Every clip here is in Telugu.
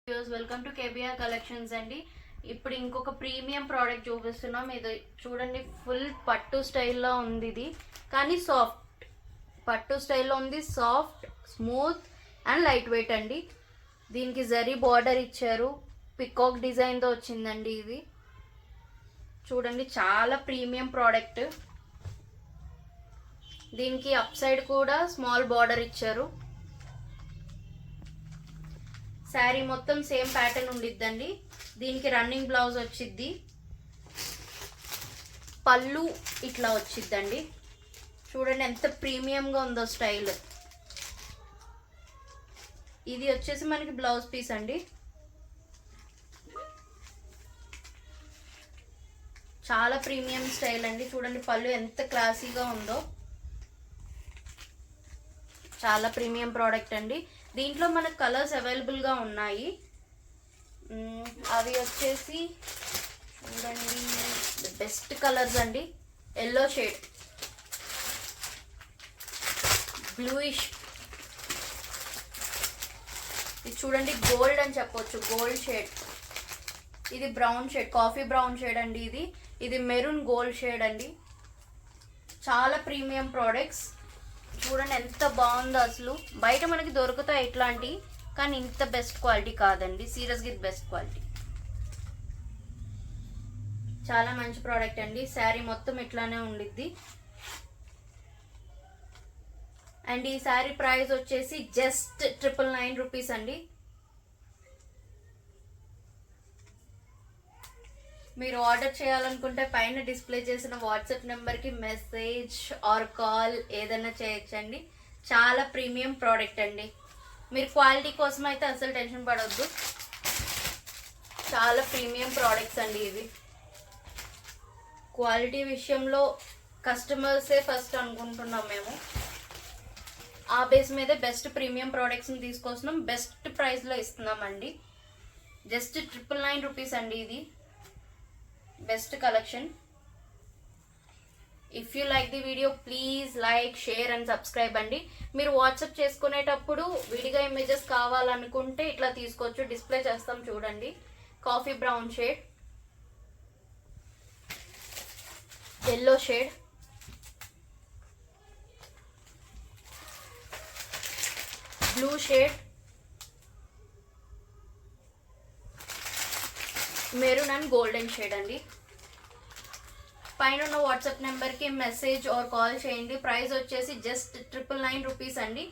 వెల్కమ్ టు కేబిఆర్ కలెక్షన్స్ అండి. ఇప్పుడు ఇంకొక ప్రీమియం ప్రోడక్ట్ చూపిస్తున్నాం. ఇది చూడండి, ఫుల్ పట్టు స్టైల్లో ఉంది. ఇది కానీ సాఫ్ట్ పట్టు స్టైల్లో ఉంది. Soft, smooth and light weight అండి. దీనికి జరీ బార్డర్ ఇచ్చారు. పికాక్ డిజైన్తో వచ్చిందండి. ఇది చూడండి, చాలా ప్రీమియం ప్రోడక్ట్. దీనికి అప్ సైడ్ కూడా స్మాల్ బార్డర్ ఇచ్చారు. శారీ మొత్తం సేమ్ ప్యాటర్న్ ఉండిద్దండి. దీనికి రన్నింగ్ బ్లౌజ్ వచ్చిద్ది. పళ్ళు ఇట్లా వచ్చిద్దండి. చూడండి ఎంత ప్రీమియంగా ఉందో స్టైల్. ఇది వచ్చేసి మనకి బ్లౌజ్ పీస్ అండి. చాలా ప్రీమియం స్టైల్ అండి. చూడండి పళ్ళు ఎంత క్లాసీగా ఉందో. చాలా ప్రీమియం ప్రోడక్ట్ అండి. దీంట్లో మనకు కలర్స్ అవైలబుల్గా ఉన్నాయి. అవి వచ్చేసి చూడండి, బెస్ట్ కలర్స్ అండి. ఎల్లో షేడ్, బ్లూయిష్, ఇది చూడండి గోల్డ్ అని చెప్పొచ్చు, గోల్డ్ షేడ్. ఇది brown shade, coffee brown shade అండి. ఇది మెరూన్ గోల్డ్ షేడ్ అండి. చాలా ప్రీమియం ప్రోడక్ట్స్. చూడండి ఎంత బాగుందో. అసలు బయట మనకి దొరుకుతాయి ఇట్లాంటి, కానీ ఇంత బెస్ట్ క్వాలిటీ కాదండి. సీరియస్గా ఇది బెస్ట్ క్వాలిటీ. చాలా మంచి ప్రోడక్ట్ అండి. శారీ మొత్తం ఇట్లానే ఉండిద్ది. అండ్ ఈ శారీ ప్రైస్ వచ్చేసి జస్ట్ 999 రూపీస్ అండి. మీరు ఆర్డర్ చేయాలనుకుంటే పైన డిస్ప్లే చేసిన వాట్సాప్ నెంబర్కి మెసేజ్ ఆర్ కాల్ ఏదైనా చేయొచ్చండి. చాలా ప్రీమియం ప్రోడక్ట్ అండి. మీరు క్వాలిటీ కోసం అయితే అసలు టెన్షన్ పడవద్దు. చాలా ప్రీమియం ప్రోడక్ట్స్ అండి ఇవి. క్వాలిటీ విషయంలో కస్టమర్సే ఫస్ట్ అనుకుంటున్నాం మేము. ఆ బేస్ మీదే బెస్ట్ ప్రీమియం ప్రోడక్ట్స్ని తీసుకొస్తున్నాం. బెస్ట్ ప్రైస్లో ఇస్తున్నామండి. జస్ట్ 999 రూపీస్ అండి. ఇది best collection. If you like the video please like, share and subscribe అండి. మీరు వాట్సాప్ చేసుకునేటప్పుడు విడిగా ఇమేజెస్ కావాలనుకుంటే ఇట్లా తీసుకోవచ్చు. డిస్ప్లే చేస్తాం చూడండి. Coffee brown shade, yellow shade, blue shade, maroon and golden shade అండి. పైన ఉన్న వాట్సాప్ నెంబర్కి మెసేజ్ ఆర్ కాల్ చేయండి. ప్రైస్ వచ్చేసి జస్ట్ 999 రూపీస్ అండి.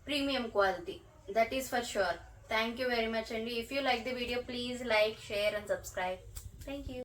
Premium quality, that is for sure. Thank you very much అండి. If you like the video please like, share and subscribe. Thank you.